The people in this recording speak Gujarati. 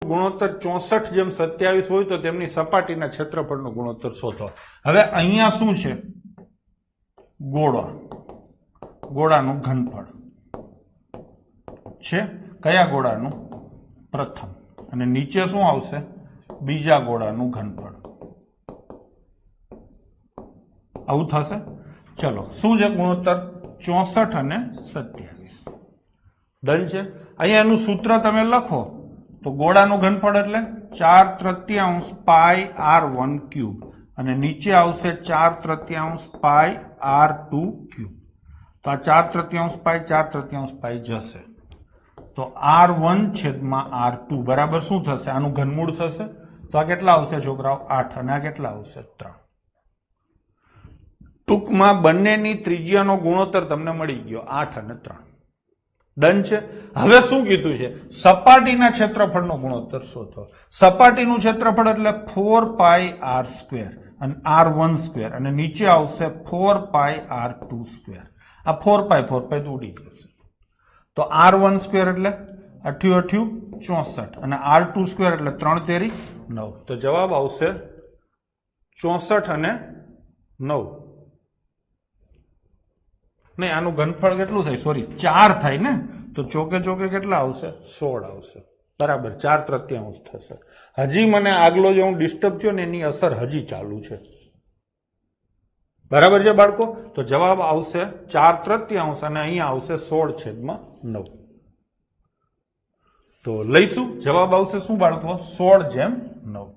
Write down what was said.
ગુણોત્તર 64:27 હોય તો તેમની સપાટીના ક્ષેત્રફળનો ગુણોત્તર શોધો। હવે અહીંયા શું છે? ગોળાનું ઘનફળ છે। કયા ગોળાનું? પ્રથમ। અને નીચે શું આવશે? બીજા ગોળાનું ઘનફળ। આવું થશે। ચલો, શું છે ગુણોત્તર? 64 અને 27। ડન છે। અહીંયાનું સૂત્ર તમે લખો તો ગોળાનું ઘનફળ એટલે 4/3 પાઈ r1 ક્યુબ અને નીચે આવશે 4/3 પાઈ r2 ક્યુબ। તો આ 4/3 પાઈ 4/3 પાઈ જશે તો r1 છેદમાં r2 બરાબર શું થશે? આનું ઘનમૂળ થશે તો આ કેટલા આવશે છોકરાઓ? 8 અને આ કેટલા આવશે? 3। ટૂંકમાં બંનેની ત્રિજ્યાનો ગુણોત્તર તમને મળી ગયો 8 અને 3। ડન છે। હવે શું કીધું છે? સપાટીના ક્ષેત્રફળનો ગુણોત્તર શોધો। સપાટીનું ક્ષેત્રફળ એટલે 4 પાઈ r સ્ક્વેર અને r1 સ્ક્વેર અને નીચે આવશે 4 પાઈ r2 સ્ક્વેર। આ 4 પાઈ તો ઉડી જશે તો r1 સ્ક્વેર એટલે 8 64 અને r2 સ્ક્વેર એટલે 3 તેરી 9। તો જવાબ આવશે 64 અને 9। નહીં, આનું ઘનફળ કેટલું થાય? સોરી, 4 થાય ને, તો ચોકે ચોકે કેટલા આવશે? 16 આવશે। બરાબર, 4/3 થશે। હજી મને આગલો જે હું ડિસ્ટર્બ થયો ને એની અસર હજી ચાલુ છે। બરાબર છે બાળકો? તો જવાબ આવશે 4/3 અને અહીંયા આવશે 16/9। તો લઈશું, જવાબ આવશે શું બાળકો? 16/9।